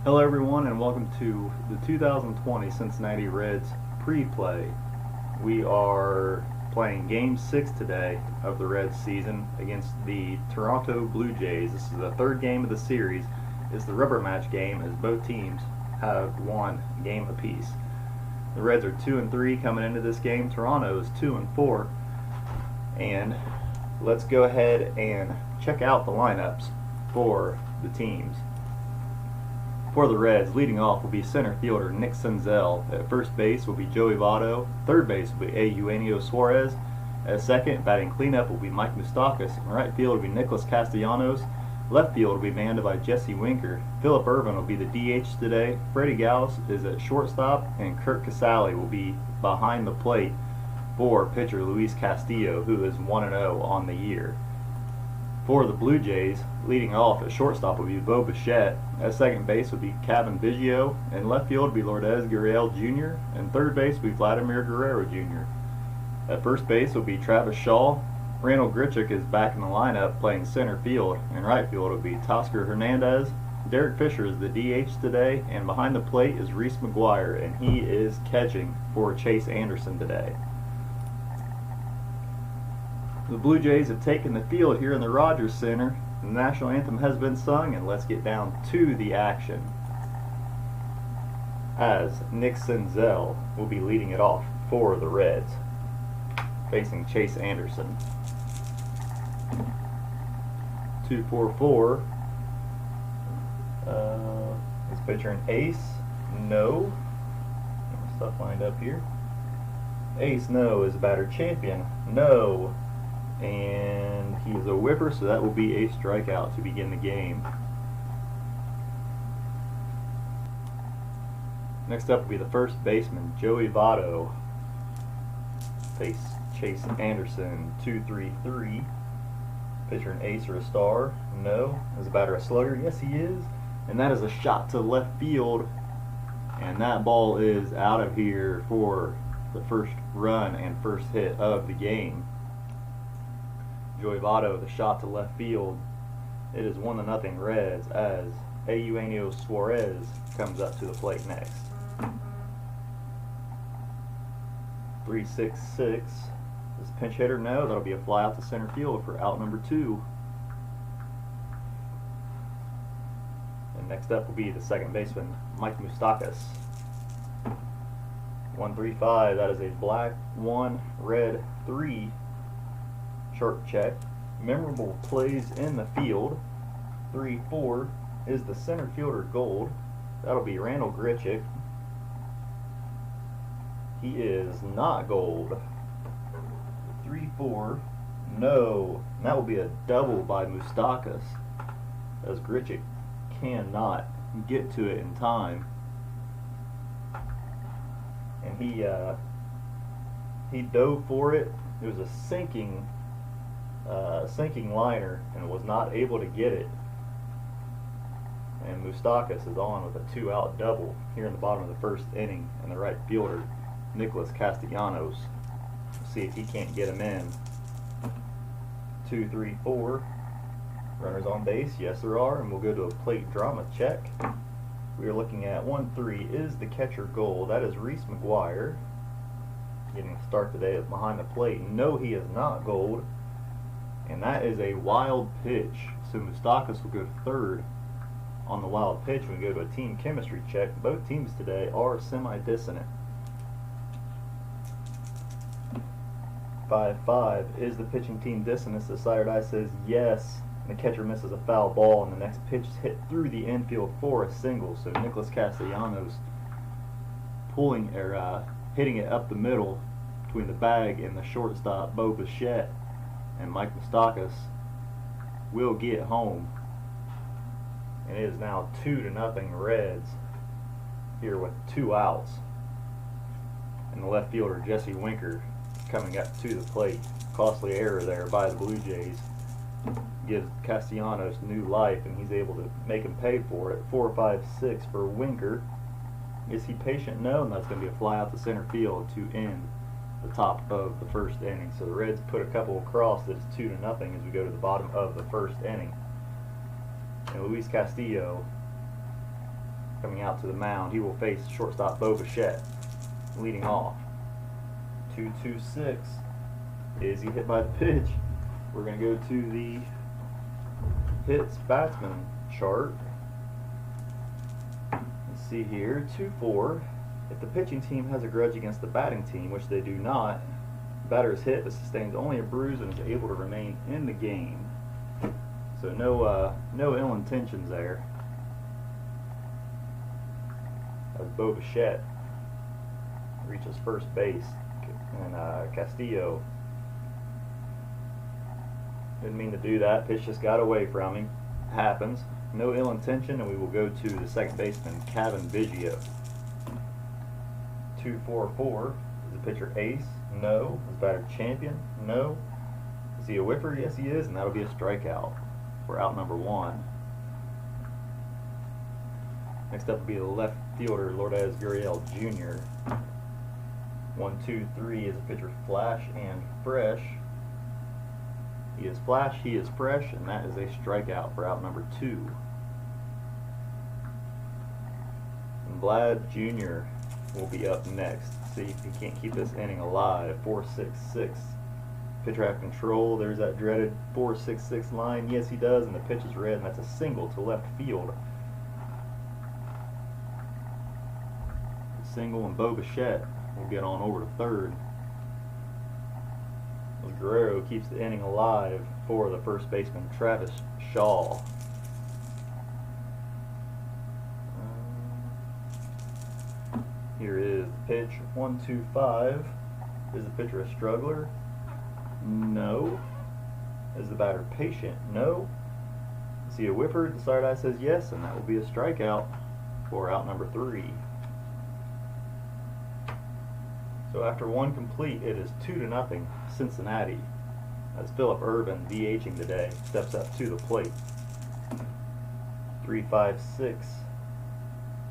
Hello everyone and welcome to the 2020 Cincinnati Reds pre-play. We are playing Game 6 today of the Reds season against the Toronto Blue Jays. This is the third game of the series. It's the rubber match game as both teams have one game apiece. The Reds are 2-3 coming into this game. Toronto is 2-4. And let's go ahead and check out the lineups for the teams. For the Reds, leading off will be center fielder Nick Senzel. At first base will be Joey Votto. Third base will be Eugenio Suarez. At second, batting cleanup will be Mike Moustakas. In right field will be Nicholas Castellanos. Left field will be manned by Jesse Winker. Phillip Ervin will be the DH today. Freddie Gallis is at shortstop, and Kurt Casale will be behind the plate for pitcher Luis Castillo, who is 1-0 on the year. For the Blue Jays, leading off at shortstop will be Bo Bichette. At second base will be Kevin Biggio. In left field will be Lourdes Gurriel Jr. And third base will be Vladimir Guerrero Jr. At first base will be Travis Shaw. Randall Grichuk is back in the lineup playing center field. In right field will be Teoscar Hernandez. Derek Fisher is the DH today, and behind the plate is Reese McGuire, and he is catching for Chase Anderson today. The Blue Jays have taken the field here in the Rogers Center. The national anthem has been sung, and let's get down to the action. As Nick Senzel will be leading it off for the Reds, facing Chase Anderson. 2-4-4. Is pitcher an ace? No. Stuff lined up here. Ace, no. Is batter champion? No. And he is a whipper, so that will be a strikeout to begin the game. Next up will be the first baseman, Joey Votto. Face Chase Anderson, 2-3-3. Pitcher an ace or a star? No. Is the batter a slugger? Yes, he is. And that is a shot to left field. And that ball is out of here for the first run and first hit of the game. Joey Votto, the shot to left field. It is 1-0 Reds as Eugenio Suarez comes up to the plate next. 3-6-6. This pinch hitter? No, that'll be a fly out to center field for out number 2. And next up will be the second baseman, Mike Moustakas. 1-3-5. That is a black 1, red 3. Sharp check. Memorable plays in the field. 3-4 is the center fielder gold. That'll be Randall Grichuk. He is not gold. 3-4. No. And that will be a double by Moustakas, as Grichuk cannot get to it in time. And he dove for it. It was a sinking liner and was not able to get it. And Moustakas is on with a 2-out double here in the bottom of the first inning, and the right fielder, Nicholas Castellanos. We'll see if he can't get him in. 2-3-4. Runners on base, yes there are, and we'll go to a plate drama check. We are looking at 1-3 is the catcher goal. That is Reese McGuire getting a start today behind the plate. No, he is not gold. And that is a wild pitch. So Moustakas will go to third on the wild pitch when we go to a team chemistry check. Both teams today are semi-dissonant. 5-5 is the pitching team dissonance. The sire die says yes. And the catcher misses a foul ball, and the next pitch is hit through the infield for a single. So Nicholas Castellanos hitting it up the middle between the bag and the shortstop, Bo Bichette. And Mike Moustakas will get home. And it is now 2-0 Reds here with 2 outs. And the left fielder, Jesse Winker, coming up to the plate. Costly error there by the Blue Jays. Gives Castellanos new life, and he's able to make him pay for it. 4-5-6 for Winker. Is he patient? No, and that's going to be a fly out to center field to end the top of the first inning. So the Reds put a couple across that it's 2-0 as we go to the bottom of the first inning. And Luis Castillo coming out to the mound. He will face shortstop Bo Bichette, leading off. 2-2-6. Is he hit by the pitch? We're going to go to the hits batsman chart. Let's see here. 2-4. If the pitching team has a grudge against the batting team, which they do not, the batter is hit but sustains only a bruise and is able to remain in the game. So no ill intentions there. As Bo Bichette reaches first base, and Castillo didn't mean to do that. Pitch just got away from him. Happens. No ill intention, and we will go to the second baseman, Kevin Biggio. 2-4-4. Is the pitcher ace? No. Is the batter champion? No. Is he a whiffer? Yes, he is, and that'll be a strikeout for out number 1. Next up will be the left fielder, Lourdes Gurriel Jr. 1-2-3 is the pitcher flash and fresh. He is flash, he is fresh, and that is a strikeout for out number 2. And Vlad Jr. will be up next. See if he can't keep this inning alive. 4-6-6. Pitcher have control. There's that dreaded 4-6-6 line. Yes, he does, and the pitch is red, and that's a single to left field. Single, and Bo Bichette will get on over to third. Guerrero keeps the inning alive for the first baseman, Travis Shaw. Here is the pitch. 1-2-5. Is the pitcher a struggler? No. Is the batter patient? No. Is he a whiffer? The sired eye says yes, and that will be a strikeout for out number 3. So after 1 complete, it is 2-0 Cincinnati. As Phillip Ervin, DHing today, steps up to the plate. 3-5-6.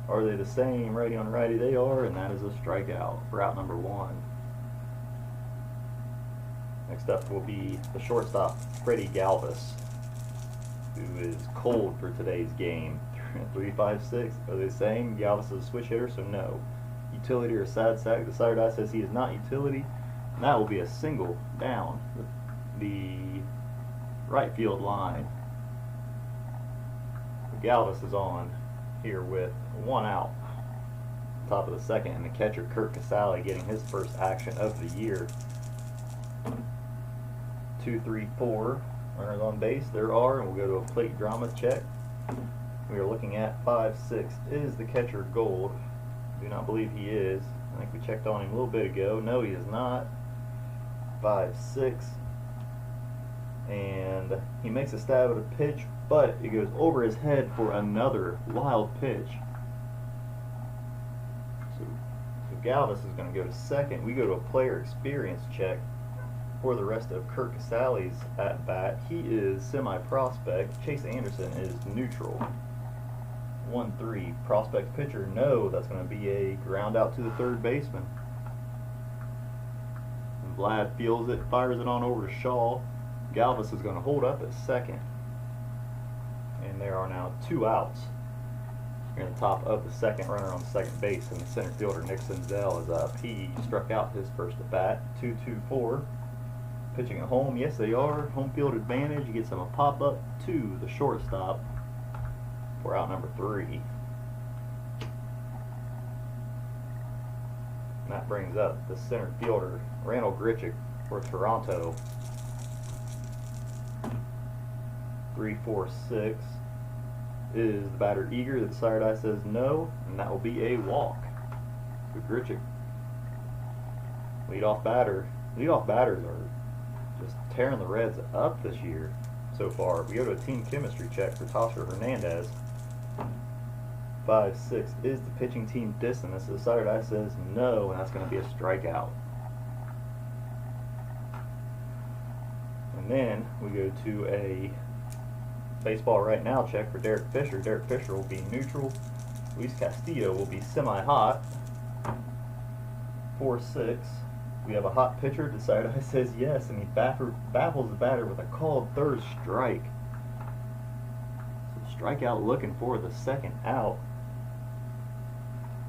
Are they the same? Righty on righty, they are, and that is a strikeout for out number 1. Next up will be the shortstop, Freddie Galvis, who is cold for today's game. 3-5-6. Are they the same? Galvis is a switch hitter, so no. Utility or sad sack. The sired eye says he is not utility, and that will be a single down the right field line. Galvis is on here with 1 out, top of the second, and the catcher Kurt Casale getting his first action of the year. 2-3-4 runners on base. There are, and we'll go to a plate drama check. We are looking at 5-6. Is the catcher Gold? Do not believe he is. I think we checked on him a little bit ago. No, he is not. 5-6. And he makes a stab at a pitch, but it goes over his head for another wild pitch. So Galvis is going to go to second. We go to a player experience check for the rest of Kurt Casale's at bat. He is semi-prospect. Chase Anderson is neutral. 1-3. Prospect pitcher, no. That's going to be a ground out to the third baseman. And Vlad feels it, fires it on over to Shaw. Galvis is going to hold up at second. And there are now 2 outs. Here in the top of the second, runner on second base, and the center fielder Nick Senzel is up. He struck out his first at bat. 2-2-4. Pitching at home, yes they are. Home field advantage. He gets him a pop up to the shortstop for out number 3. And that brings up the center fielder, Randall Grichuk for Toronto. 3-4-6. Is the batter eager? The sired eye says no, and that will be a walk. So Grichuk, leadoff batter. Leadoff batters are just tearing the Reds up this year so far. We go to a team chemistry check for Tasha Hernandez. 5-6. Is the pitching team dissonant? The sired eye says no, and that's going to be a strikeout. And then we go to a baseball right now check for Derek Fisher. Derek Fisher will be neutral. Luis Castillo will be semi-hot. 4-6. We have a hot pitcher. The sired eye says yes, and he baffles the batter with a called third strike. So strikeout looking for the second out.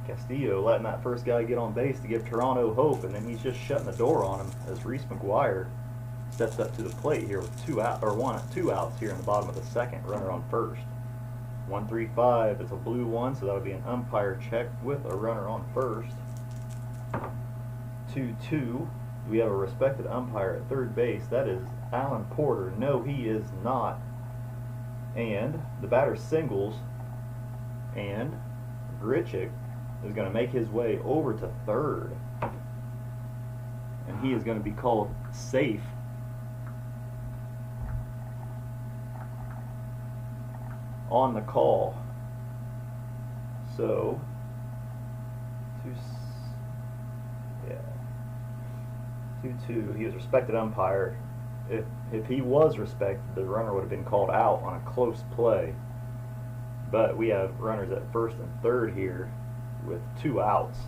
Castillo letting that first guy get on base to give Toronto hope, and then he's just shutting the door on him as Reese McGuire steps up to the plate here with two outs here in the bottom of the second. Runner on first. 1-3-5. It's a blue one, so that would be an umpire check with a runner on first. 2-2. We have a respected umpire at third base. That is Alan Porter. No, he is not. And the batter singles, and Grichuk is going to make his way over to third. And he is going to be called safe. On the call. So, 2-2. He was a respected umpire. If he was respected, the runner would have been called out on a close play. But we have runners at first and third here with 2 outs.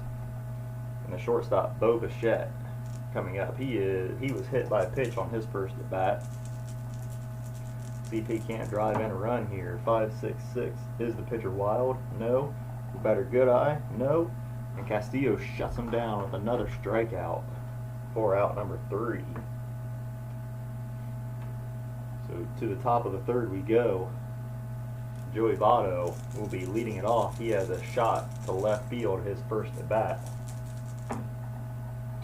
And the shortstop, Bo Bichette, coming up. He was hit by a pitch on his first at bat. See if he can't drive in a run here. 5-6-6. Is the pitcher wild? No. The batter good eye? No. And Castillo shuts him down with another strikeout for out number 3. So to the top of the third we go. Joey Votto will be leading it off. He has a shot to left field his first at bat.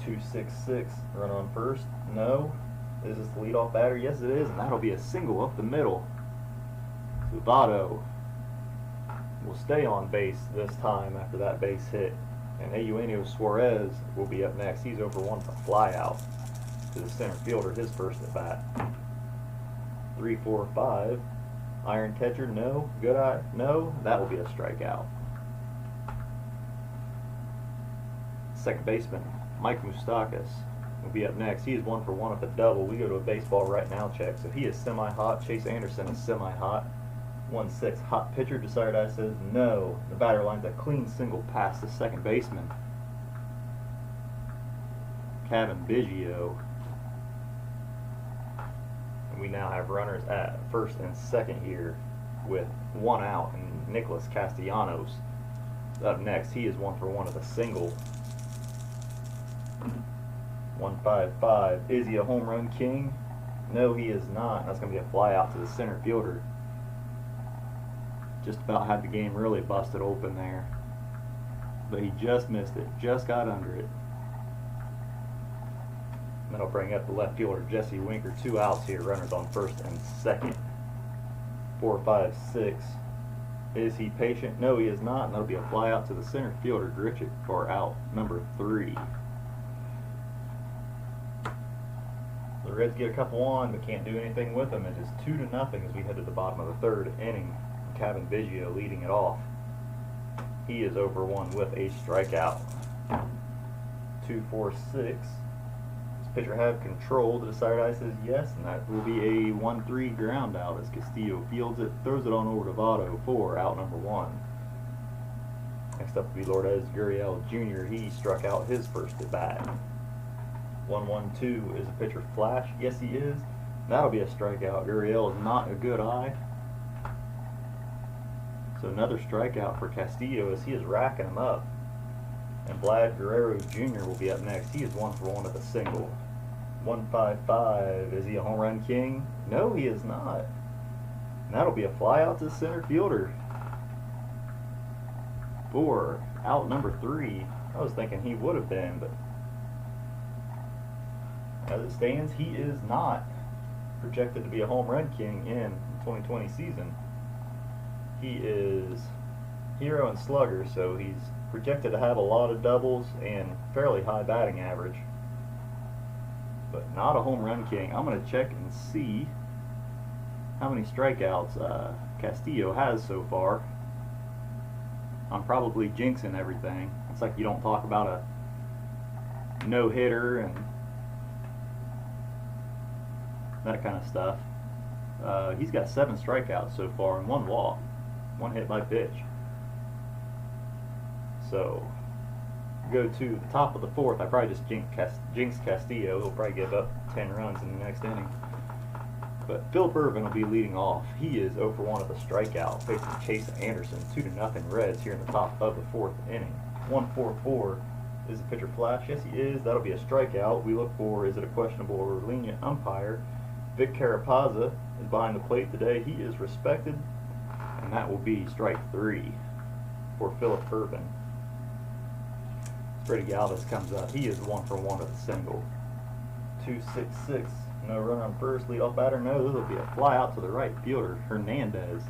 2-6-6. Run on first? No. Is this the leadoff batter? Yes, it is, and that'll be a single up the middle. So Votto will stay on base this time after that base hit. And Eugenio Suarez will be up next. He's over one for fly out to the center fielder, his first at bat. 3-4-5. Iron catcher, no. Good eye, no. That will be a strikeout. Second baseman, Mike Moustakas, will be up next. He is 1 for 1 with a double. We go to a baseball right now check. So he is semi-hot. Chase Anderson is semi-hot. 1-6. Hot pitcher. Desired Eye says no. The batter lines a clean single past the second baseman. Kevin Biggio. And we now have runners at first and second here with 1 out. And Nicholas Castellanos up next. He is 1 for 1 with a single. 1-5-5. Is he a home run king? No, he is not. That's going to be a fly out to the center fielder. Just about had the game really busted open there. But he just missed it. Just got under it. And that'll bring up the left fielder, Jesse Winker. 2 outs here. Runners on first and second. 4-5-6. Is he patient? No, he is not. And that'll be a fly out to the center fielder, Grichuk, for out number 3. The Reds get a couple on, but can't do anything with them. It is 2-0 as we head to the bottom of the third inning. Kevin Biggio leading it off. He is over 1 with a strikeout. 2-4-6. Does pitcher have control? The desired eye says yes, and that will be a 1-3 ground out as Castillo fields it, throws it on over to Votto for out number 1. Next up will be Lourdes Gurriel Jr. He struck out his first at bat. 1-1-2. Is the pitcher flash? Yes, he is. That'll be a strikeout. Gurriel is not a good eye. So another strikeout for Castillo as he is racking them up. And Vlad Guerrero Jr. will be up next. He is 1 for 1 with a single. 1-5-5. Is he a home run king? No, he is not. And that'll be a fly out to the center fielder for out number 3. I was thinking he would have been, but as it stands, he is not projected to be a home run king in the 2020 season. He is hero and slugger, so he's projected to have a lot of doubles and fairly high batting average, but not a home run king. I'm going to check and see how many strikeouts Castillo has so far. I'm probably jinxing everything. It's like you don't talk about a no-hitter and that kind of stuff. He's got 7 strikeouts so far and 1 walk, 1 hit by pitch. So go to the top of the 4th. I probably just jinxed Castillo. He'll probably give up 10 runs in the next inning. But Philip Irvin will be leading off. He is 0 for 1 with a strikeout, facing Chase Anderson. 2-0 Reds here in the top of the 4th inning. 1-4-4. Is the pitcher flash? Yes, he is. That'll be a strikeout. We look for, is it a questionable or lenient umpire? Vic Carapazza is behind the plate today. He is respected, and that will be strike 3 for Philip Urban. Freddie Galvis comes up. He is 1-for-1 with a single. 2-6-6. No run on first. Leadoff batter. No, this will be a fly out to the right fielder, Hernandez,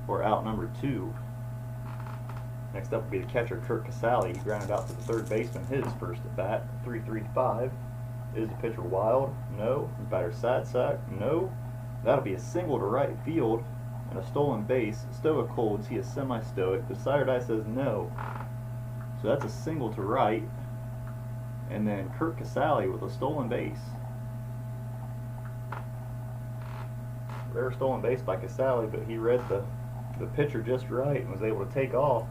for out number 2. Next up will be the catcher, Kurt Casale. He grounded out to the third baseman, his first at bat. 3-3-5. Is the pitcher wild? No. Is the batter Sadsack? No. That'll be a single to right field and a stolen base. Stoic holds. He is semi-stoic. The sire die says no. So that's a single to right. And then Kurt Casale with a stolen base. Rare stolen base by Casale, but he read the pitcher just right and was able to take off.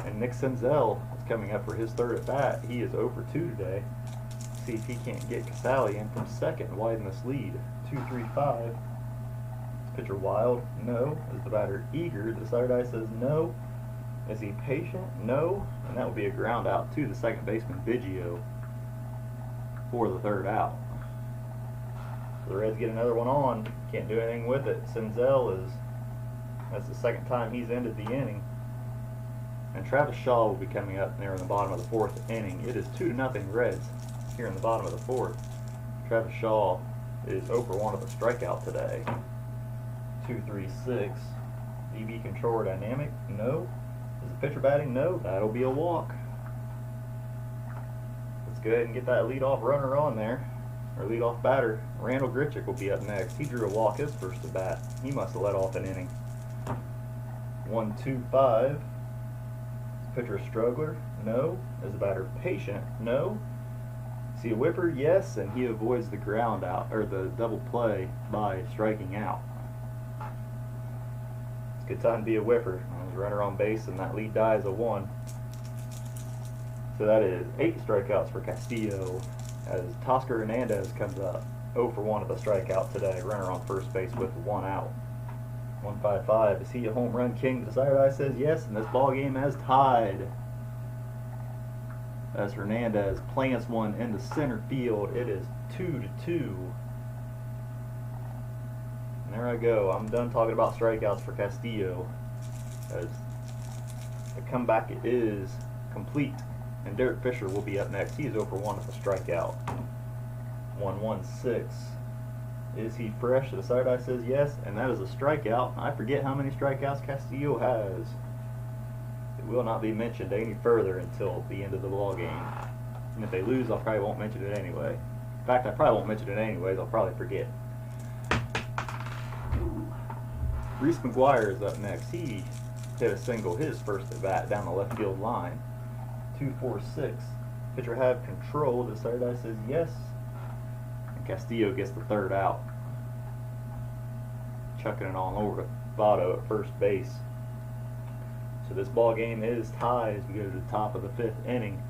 And Nick Senzel is coming up for his third at bat. He is 0-for-2 today. See if he can't get Casale in from second and widen this lead. 2-3-5. Is the pitcher wild? No. Is the batter eager? The side eye says no. Is he patient? No. And that will be a ground out to the second baseman, Biggio, for the third out. So the Reds get another one on. Can't do anything with it. Senzel that's the second time he's ended the inning. And Travis Shaw will be coming up there in the bottom of the fourth inning. It is 2-0 Reds here in the bottom of the fourth. Travis Shaw is 0-for-1 with a strikeout today. 2-3-6. EV controller dynamic? No. Is the pitcher batting? No. That'll be a walk. Let's go ahead and get that leadoff runner on there. Or leadoff batter. Randall Grichuk will be up next. He drew a walk his first at bat. He must have let off an inning. 1-2-5. Pitcher a struggler? No. Is the batter patient? No. Is he a whipper? Yes, and he avoids the ground out, or the double play, by striking out. It's a good time to be a whipper. There's a runner on base, and that lead die is a 1. So that is 8 strikeouts for Castillo, as Toscar Hernandez comes up 0-for-1 with a strikeout today. Runner on first base with 1 out. 1-5-5. Is he a home run king? The desired eye says yes, and this ball game has tied. As Hernandez plants one into center field, it is 2-2. And there I go. I'm done talking about strikeouts for Castillo, as the comeback is complete. And Derek Fisher will be up next. He is 0-for-1 with a strikeout. 1-1-6. Is he fresh? The side eye says yes, and that is a strikeout. I forget how many strikeouts Castillo has. It will not be mentioned any further until the end of the ball game. And if they lose, I probably won't mention it anyway. In fact, I probably won't mention it anyways. I'll probably forget. Reese McGuire is up next. He hit a single his first at bat down the left field line. 2-4-6. Pitcher have control. The side eye says yes. Castillo gets the third out. Chucking it on over to Votto at first base. So this ball game is tied as we go to the top of the 5th inning.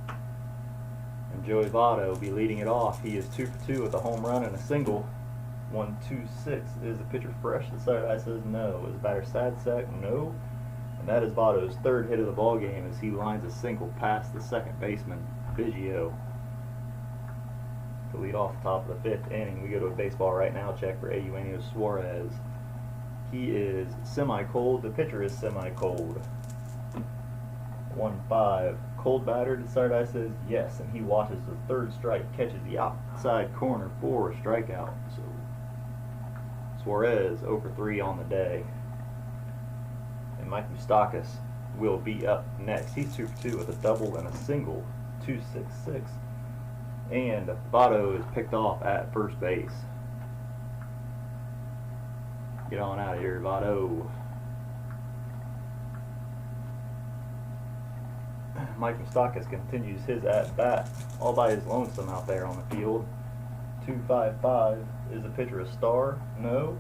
And Joey Votto will be leading it off. He is 2-for-2 with a home run and a single. 1-2-6. Is the pitcher fresh? The side eye says no. Is the batter Sadsack? No. And that is Votto's third hit of the ball game as he lines a single past the second baseman, Biggio. To lead off the top of the 5th inning, we go to a baseball right now check for Eugenio Suarez. He is semi-cold. The pitcher is semi-cold. 1-5. Cold batter. The side eye says yes, and he watches the third strike, catches the outside corner for a strikeout. So Suarez 0-for-3 on the day. And Mike Moustakas will be up next. He's 2-for-2 with a double and a single. 2-6-6. And Votto is picked off at first base. Get on out of here, Votto. Mike Moustakas continues his at-bat all by his lonesome out there on the field. 2-5-5. Is the pitcher a star? No.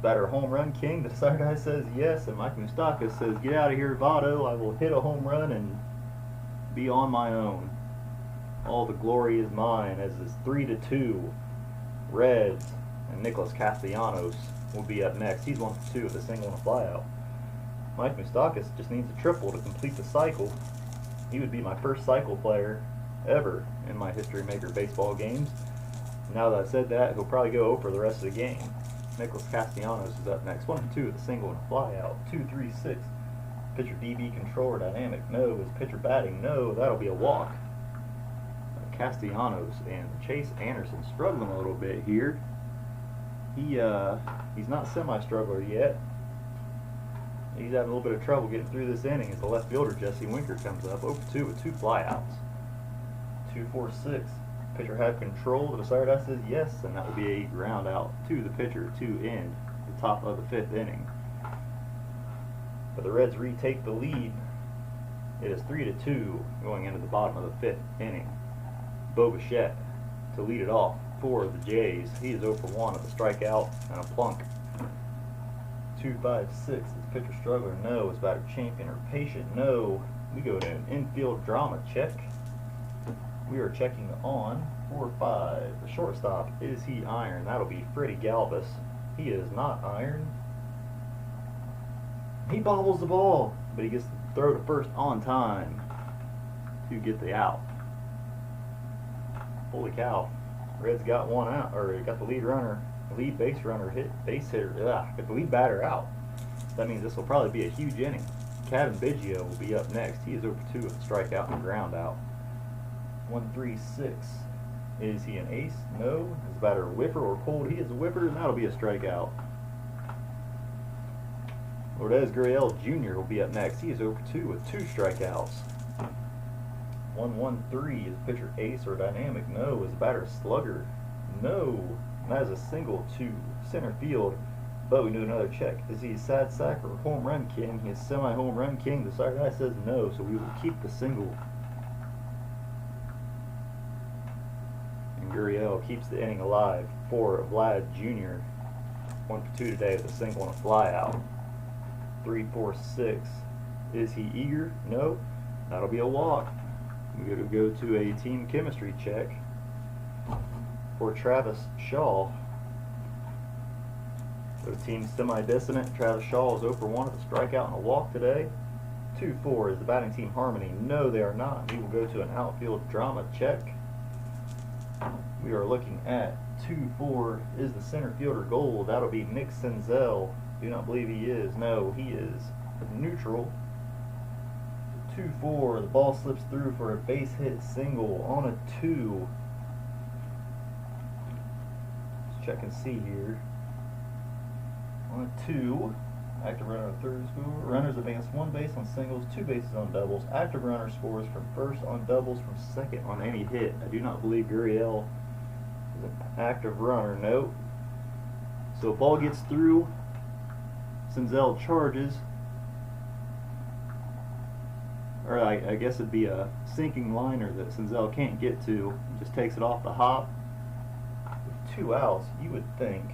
Batter home run king? The side guy says yes, and Mike Moustakas says, get out of here, Votto. I will hit a home run and be on my own. All the glory is mine, as it's 3-2. Reds and Nicholas Castellanos will be up next. He's 1-for-2 with a single and a flyout. Mike Moustakas just needs a triple to complete the cycle. He would be my first cycle player ever in my History Maker baseball games. Now that I said that, he'll probably go over the rest of the game. Nicholas Castellanos is up next. 1-2 with a single and a fly out. 2-3-6. Pitcher DB controller dynamic. No. Is pitcher batting? No. That'll be a walk. Castellanos and Chase Anderson struggling a little bit here. He's not semi-struggler yet. He's having a little bit of trouble getting through this inning as the left fielder Jesse Winker comes up. 0-2 with 2 flyouts. 2-4-6. Pitcher have control. The decider says yes, and that will be a ground out to the pitcher to end the top of the 5th inning. But the Reds retake the lead. It is 3-2 going into the bottom of the 5th inning. Bo Bichette to lead it off for the Jays. He is 0 for 1 with a strikeout and a plunk. 2-5-6. Is pitcher struggler? No. Is batter champion or patient? No. We go to an infield drama check. We are checking on 4-5. The shortstop, is he iron? That'll be Freddie Galvis. He is not iron. He bobbles the ball, but he gets to throw to first on time to get the out. Holy cow. Reds got one out, or got the lead base runner base hitter, got the lead batter out. That means this will probably be a huge inning. Kevin Biggio will be up next. He is 0 for 2 with a strikeout and a ground out. 1-3-6. Is he an ace? No. Is the batter a whiffer or cold? He is a whiffer, and that'll be a strikeout. Lourdes Gurriel Jr. will be up next. He is 0 for 2 with 2 strikeouts. 1-1-3. Is pitcher ace or dynamic? No. Is the batter slugger? No. And that is a single to center field. But we do another check. Is he a sad sack or home run king? He is semi-home run king. The side guy says no, so we will keep the single. And Gurriel keeps the inning alive for Vlad Jr. 1 for 2 today with a single and a fly out. 3-4-6. Is he eager? No. That'll be a walk. We're going to go to a team chemistry check for Travis Shaw. So team semi-dissonant. Travis Shaw is 0 for 1 with a strikeout and a walk today. 2-4. Is the batting team harmony? No, they are not. We will go to an outfield drama check. We are looking at 2-4. Is the center fielder gold? That'll be Nick Senzel. Do not believe he is. No, he is neutral. 2-4. The ball slips through for a base hit single on a 2. Let's check and see here. On a 2. Active runner on third score. Runners advance 1 base on singles, 2 bases on doubles. Active runner scores from first on doubles, from second on any hit. I do not believe Gurriel is an active runner. No. So ball gets through. Senzel charges. Or I guess it'd be a sinking liner that Senzel can't get to. Just takes it off the hop. With 2 outs, you would think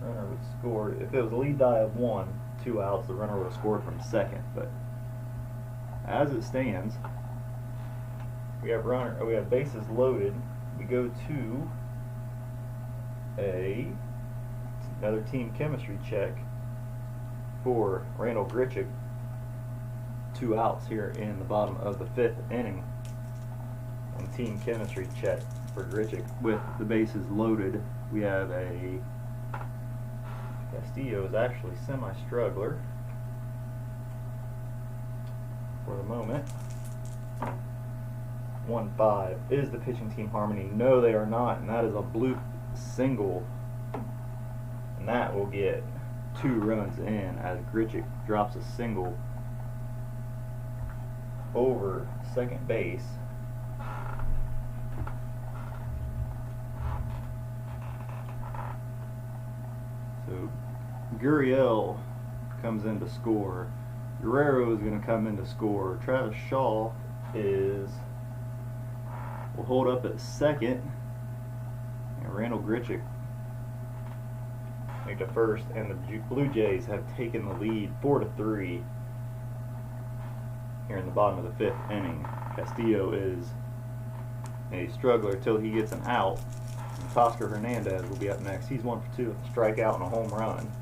runner would score. If it was a lead die of 1, 2 outs, the runner would have scored from second. But as it stands, we have bases loaded. We go to another team chemistry check for Randall Grichuk. 2 outs here in the bottom of the 5th inning. And team chemistry check for Grichuk with the bases loaded. We have a Castillo is actually semi-struggler for the moment. 1-5. Is the pitching team harmony? No, they are not, and that is a bloop single. And that will get 2 runs in as Grichuk drops a single over second base. So Gurriel comes in to score. Guerrero is going to come in to score. Travis Shaw will hold up at second. And Randall Grichuk make the first. And the Blue Jays have taken the lead 4-3 here in the bottom of the 5th inning. Castillo is a struggler till he gets an out. And Toscar Hernandez will be up next. He's 1 for 2 with a strikeout and a home run.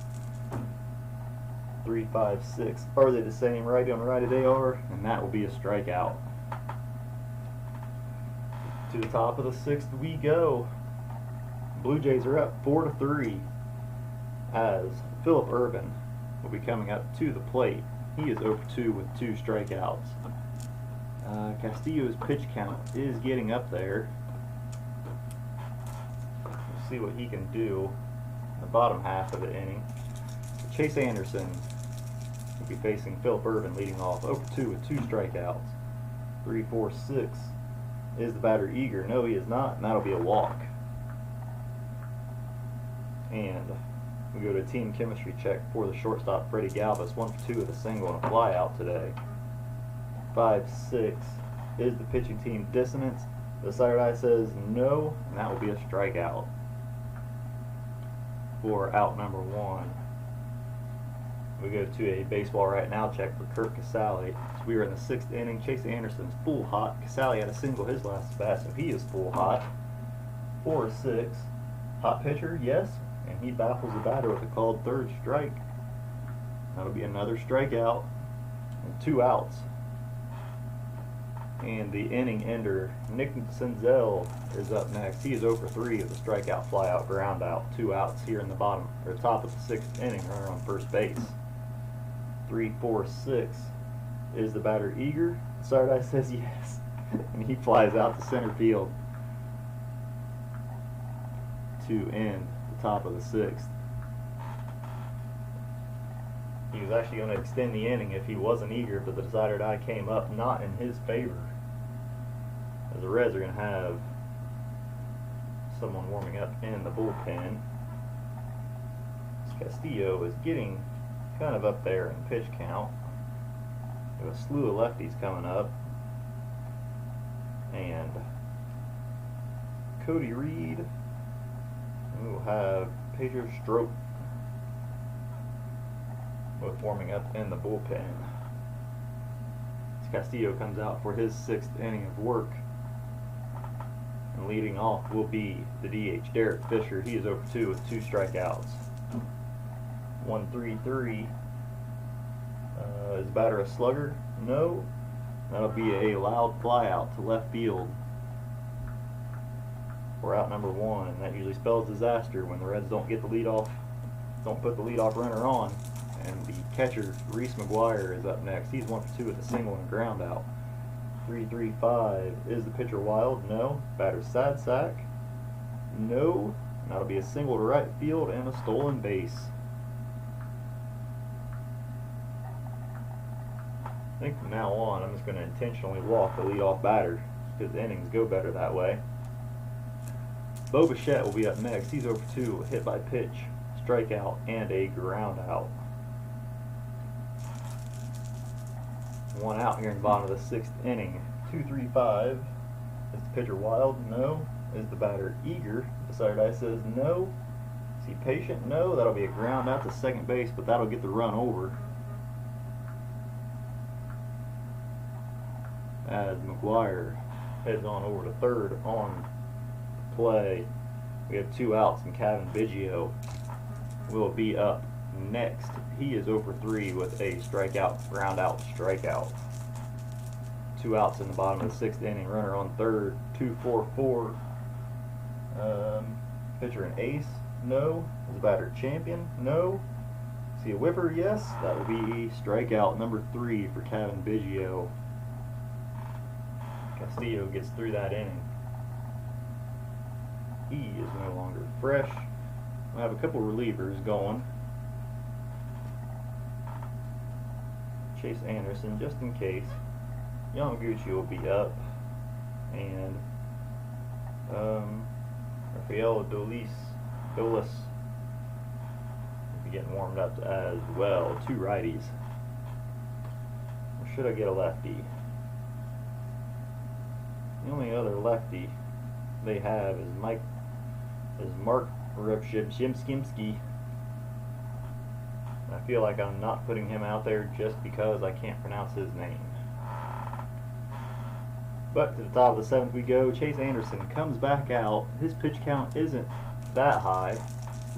3, 5, 6. Are they the same? Righty on righty they are, and that will be a strikeout. To the top of the 6th we go. Blue Jays are up 4-3 as Phillip Ervin will be coming up to the plate. He is 0-2 with 2 strikeouts. Castillo's pitch count is getting up there. We'll see what he can do in the bottom half of the inning. Chase Anderson will be facing Phillip Ervin, leading off 0-2 with 2 strikeouts. 3, 4, 6. Is the batter eager? No, he is not, and that'll be a walk. And we go to team chemistry check for the shortstop, Freddie Galvis. 1 for 2 with a single and a fly out today. 5, 6. Is the pitching team dissonance? The sighted eye says no, and that will be a strikeout for out number 1. We go to a baseball right now check for Kurt Casale. So we are in the 6th inning. Chase Anderson's full hot. Casale had a single his last bat, so he is full hot. 4-6. Hot pitcher, yes, and he baffles the batter with a called 3rd strike. That'll be another strikeout and 2 outs. And the inning ender, Nick Senzel, is up next. He is 0 for 3 with a strikeout, flyout, ground out, 2 outs here in the bottom or top of the 6th inning. Runner on first base. 3, 4, 6. Is the batter eager? Sardi says yes, and he flies out to center field to end the top of the 6th. He was actually going to extend the inning if he wasn't eager, but the decided eye came up not in his favor, as the Reds are going to have someone warming up in the bullpen. Castillo is getting kind of up there in pitch count. We have a slew of lefties coming up, and Cody Reed. We will have Pedro Strop both warming up in the bullpen. As Castillo comes out for his 6th inning of work, and leading off will be the DH, Derek Fisher. He is 0 for 2 with 2 strikeouts. 1-3-3. Is the batter a slugger? No. That'll be a loud fly out to left field for out number 1. That usually spells disaster when the Reds don't get the leadoff, don't put the leadoff runner on. And the catcher, Reese McGuire, is up next. He's 1 for 2 with a single and a ground out. 3-3-5. Is the pitcher wild? No. Batter sad sack? No. And that'll be a single to right field and a stolen base. I think from now on, I'm just going to intentionally walk the leadoff batter because the innings go better that way. Bo Bichette will be up next. He's 0 for 2 with hit by pitch, strikeout, and a ground out. 1 out here in the bottom of the 6th inning. 2-3-5. Is the pitcher wild? No. Is the batter eager? The Saturday says no. Is he patient? No. That'll be a ground out to second base, but that'll get the run over. As McGuire heads on over to 3rd on play. We have 2 outs, and Kevin Biggio will be up next. He is 0 for 3 with a strikeout, ground out, strikeout. 2 outs in the bottom of the 6th inning. Runner on 3rd. 2-4-4. Pitcher an ace? No. Is the batter champion? No. Is he a whipper? Yes. That will be strikeout number 3 for Kevin Biggio. Castillo gets through that inning. He is no longer fresh. I have a couple relievers going. Chase Anderson, just in case. Yamaguchi will be up, and Rafael Dolis will be getting warmed up as well. 2 righties. Or should I get a lefty? The only other lefty they have is Mark Repshimsky. I feel like I'm not putting him out there just because I can't pronounce his name. But to the top of the 7th we go. Chase Anderson comes back out. His pitch count isn't that high.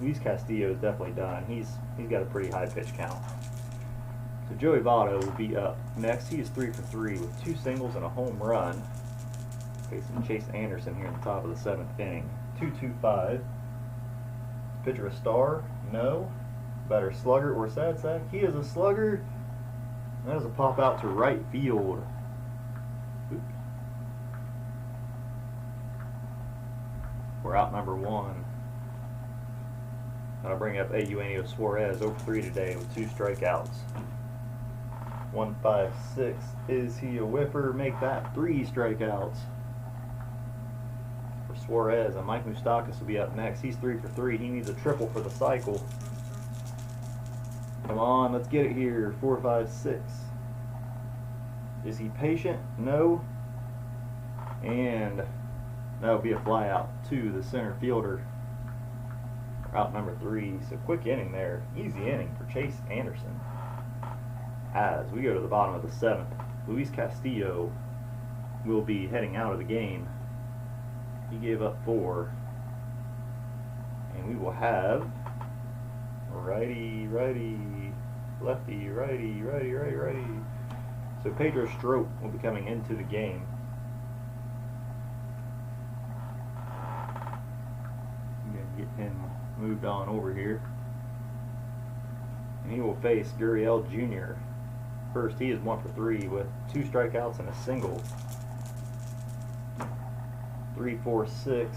Luis Castillo is definitely done. He's got a pretty high pitch count. So Joey Votto will be up next. He is 3 for 3 with 2 singles and a home run. Facing Chase Anderson here in the top of the 7th inning. 2-2-5. Pitcher a star? No. Batter slugger or sad sack? He is a slugger. That is a pop out to right field. We're out number 1. I'll bring up Eugenio Suarez, 0 for 3 today with 2 strikeouts. 1-5-6. Is he a whiffer? Make that 3 strikeouts for Suarez. And Mike Moustakas will be up next. He's 3 for 3. He needs a triple for the cycle. Come on, let's get it here. 4-5-6. Is he patient? No. And that would be a fly out to the center fielder. Out number 3. So quick inning there. Easy inning for Chase Anderson. As we go to the bottom of the 7th, Luis Castillo will be heading out of the game. He gave up 4. And we will have righty, righty, lefty, righty, righty, righty, righty. So Pedro Strop will be coming into the game. I'm going to get him moved on over here. And he will face Gurriel Jr. First, he is 1 for 3 with 2 strikeouts and a single. 3-4-6.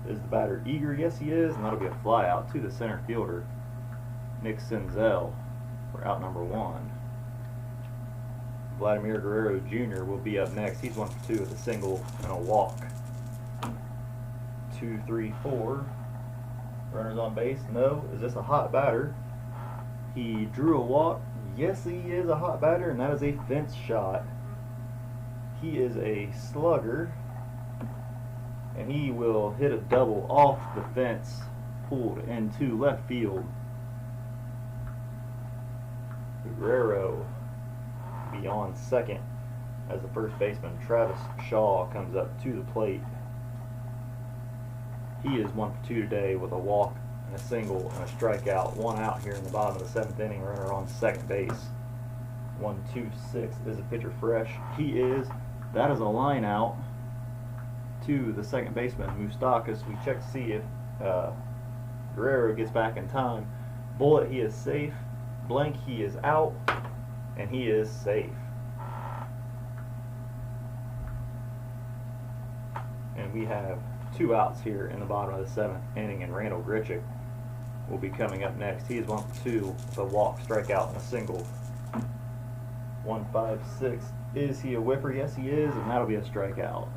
Is the batter eager? Yes, he is, and that'll be a fly out to the center fielder, Nick Senzel, for out number 1. Vladimir Guerrero Jr. will be up next. He's 1 for 2 with a single and a walk. 2-3-4. Runners on base? No. Is this a hot batter? He drew a walk. Yes, he is a hot batter, and that is a fence shot. He is a slugger, and he will hit a double off the fence, pulled into left field. Guerrero be on second as the first baseman Travis Shaw comes up to the plate. He is 1 for 2 today with a walk and a single and a strikeout. 1 out here in the bottom of the 7th inning. Runner on second base. 1-2-6. Is the pitcher fresh? He is. That is a line out to the second baseman Moustakas. We check to see if Guerrero gets back in time. Bullet, he is safe. Blank, he is out, and he is safe. And we have 2 outs here in the bottom of the 7th inning, and Randall Grichuk will be coming up next. He is 1 for 2 with a walk, strikeout, and a single. 1-5-6. Is he a whiffer? Yes, he is, and that'll be a strikeout.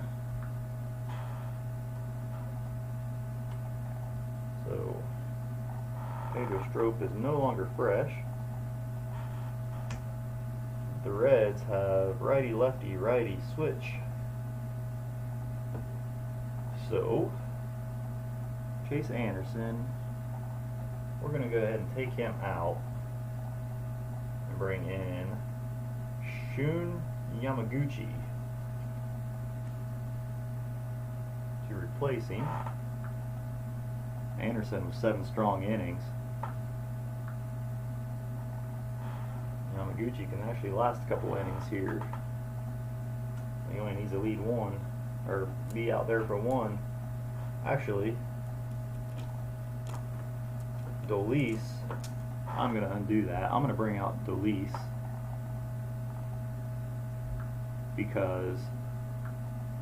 So Pedro Strop is no longer fresh. The Reds have righty, lefty, righty switch. So Chase Anderson, we're going to go ahead and take him out and bring in Shun Yamaguchi to replace him. Anderson with 7 strong innings. Yamaguchi can actually last a couple innings here. He only needs to lead 1 or be out there for 1. Actually, Dolis, I'm going to undo that. I'm going to bring out Dolis because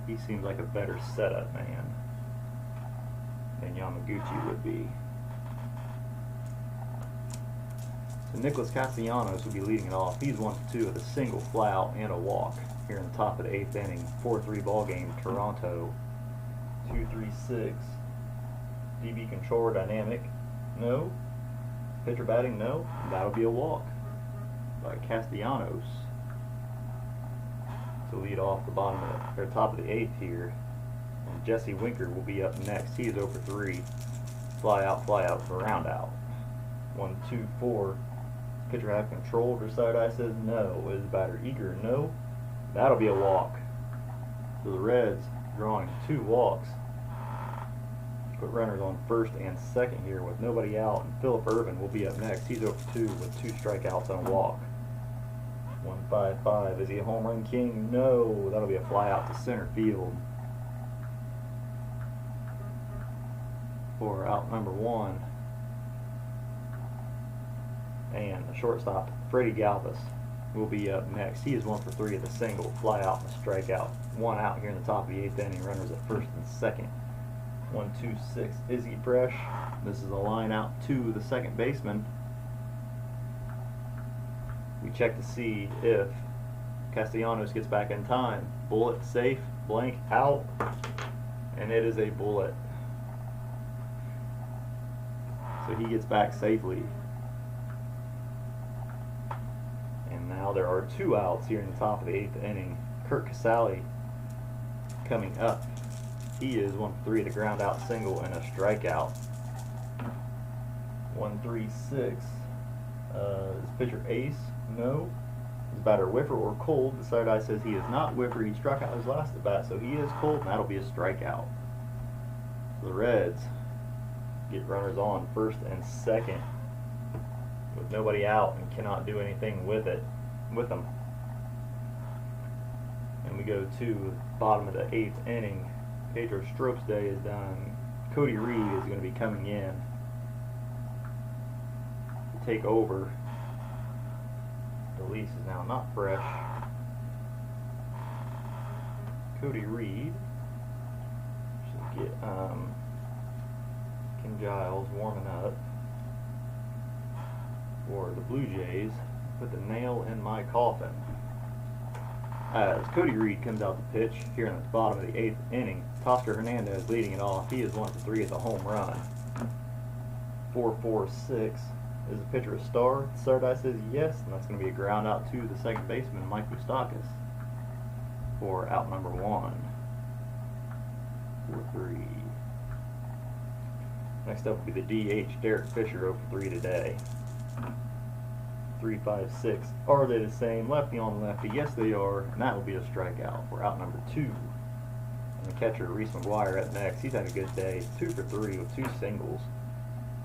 he seems like a better setup man than Yamaguchi would be. So Nicholas Castellanos will be leading it off. He's 1 for 2 with a single, fly out, and a walk here in the top of the 8th inning. 4-3 ball game, Toronto. 2-3-6. DB controller dynamic. No. Pitcher batting, no. That'll be a walk by Castellanos to lead off the bottom of the, top of the 8th here. And Jesse Winker will be up next. He is 0 for 3. Fly out for round out. 1-2-4. Pitcher have control. Or side eye says no. Is the batter eager? No. That'll be a walk. So the Reds drawing 2 walks. Put runners on first and second here with nobody out. And Phillip Ervin will be up next. He's 0 for 2 with 2 strikeouts and a walk. 1-5-5. Is he a home run king? No. That'll be a fly out to center field for out number 1. And the shortstop, Freddie Galvis, will be up next. He is 1 for 3 with a single, fly out, and a strikeout. 1 out here in the top of the 8th inning. Runners at first and second. 1-2-6. Izzy Fresh. This is a line out to the second baseman. We check to see if Castellanos gets back in time. Bullet safe, blank out, and it is a bullet. So he gets back safely. And now there are 2 outs here in the top of the 8th inning. Kurt Casale coming up. He is 1 for 3 at a ground out single and a strikeout. 1-3-6. Is pitcher ace? No. Is batter whiffer or cold? The side eye says he is not whiffer. He struck out his last at bat, so he is cold, and that'll be a strikeout. So the Reds get runners on first and second with nobody out and cannot do anything with them. And we go to the bottom of the 8th inning. Pedro Strope's day is done. Cody Reed is going to be coming in to take over. The lease is now not fresh. Cody Reed should get Ken Giles warming up for the Blue Jays. Put the nail in my coffin. As Cody Reed comes out to pitch here in the bottom of the 8th inning, Toscar Hernandez leading it off. He is 1 for 3 at the home run. 4-4-6. Is the pitcher a star? Stardust says yes, and that's going to be a ground out to the second baseman, Mike Moustakas, for out number 1. 4-3. Next up will be the DH, Derek Fisher, 0 for 3 today. 3-5-6. Are they the same? Lefty on lefty. Yes, they are, and that will be a strikeout for out number 2. And the catcher, Reese McGuire, up next. He's had a good day. 2 for 3 with 2 singles.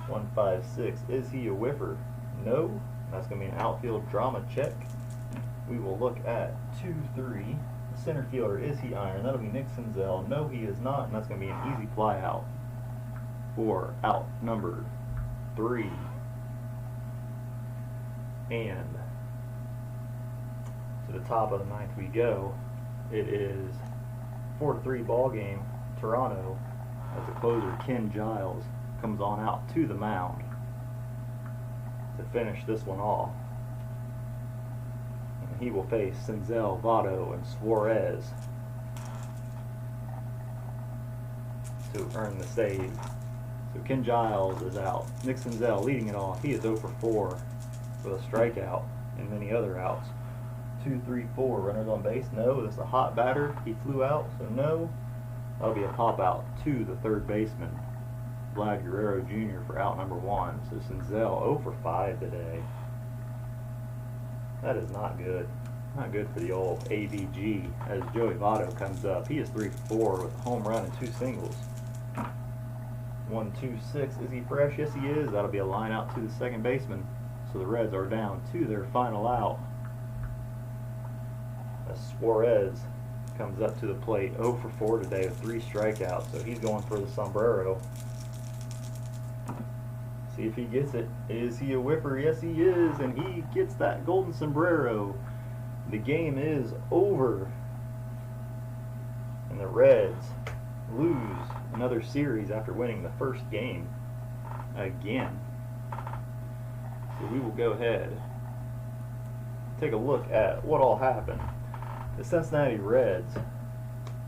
1-5-6. Is he a whiffer? No. That's going to be an outfield drama check. We will look at 2-3. The center fielder, is he iron? That'll be Nick Senzel. No, he is not, and that's going to be an easy fly out for out number 3. And to the top of the 9th we go. It is 4-3 ball game. Toronto, as the closer Ken Giles comes on out to the mound to finish this one off. And he will face Senzel, Votto, and Suarez to earn the save. So Ken Giles is out. Nick Senzel leading it off. He is 0 for 4 with a strikeout and many other outs. 2-3-4. Runners on base? No. This is a hot batter. He flew out, so no. That'll be a pop out to the third baseman, Vlad Guerrero Jr. for out number 1. So Senzel 0 for 5 today. That is not good. Not good for the old AVG as Joey Votto comes up. He is 3 for 4 with a home run and 2 singles. 1-2-6. Is he fresh? Yes, he is. That'll be a line out to the second baseman. So the Reds are down to their final out. As Suarez comes up to the plate, 0 for 4 today with 3 strikeouts. So he's going for the sombrero. See if he gets it. Is he a whiffer? Yes, he is, and he gets that golden sombrero. The game is over, and the Reds lose another series after winning the first game again. So we will go ahead and take a look at what all happened. The Cincinnati Reds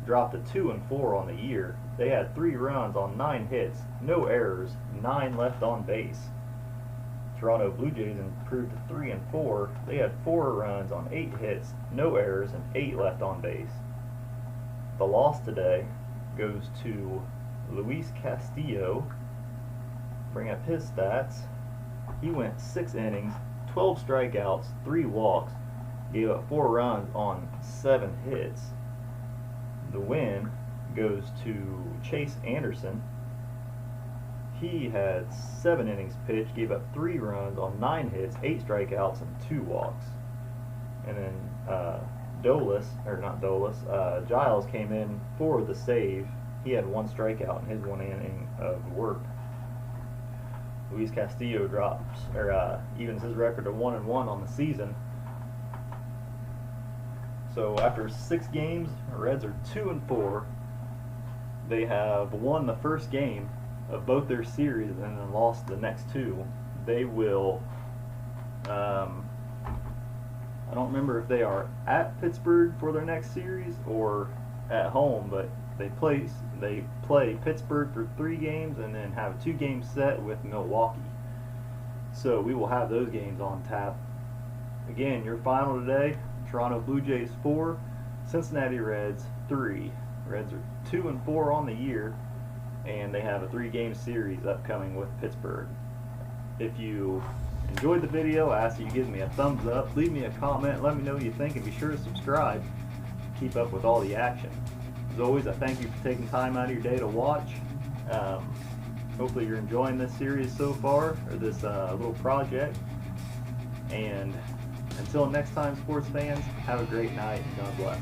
dropped to 2-4 on the year. They had 3 runs on 9 hits, no errors, 9 left on base. Toronto Blue Jays improved to 3-4. They had 4 runs on 8 hits, no errors, and 8 left on base. The loss today goes to Luis Castillo. Bring up his stats. He went 6 innings, 12 strikeouts, 3 walks, gave up 4 runs on 7 hits. The win goes to Chase Anderson. He had 7 innings pitched, gave up 3 runs on 9 hits, 8 strikeouts, and 2 walks. and then Giles came in for the save. He had 1 strikeout in his 1 inning of work. Luis Castillo evens his record of 1-1 on the season. So after 6 games, the Reds are 2-4. They have won the first game of both their series and then lost the next 2. They will. I don't remember if they are at Pittsburgh for their next series or at home, but they play Pittsburgh for 3 games and then have a 2-game set with Milwaukee. So we will have those games on tap. Again, your final today: Toronto Blue Jays 4, Cincinnati Reds 3. Reds are 2-4 on the year, and they have a 3-game series upcoming with Pittsburgh. If you enjoyed the video, I ask that you give me a thumbs up, leave me a comment, let me know what you think, and be sure to subscribe to keep up with all the action. As always, I thank you for taking time out of your day to watch. Hopefully you're enjoying this series so far, or this little project. And until next time, sports fans, have a great night and God bless.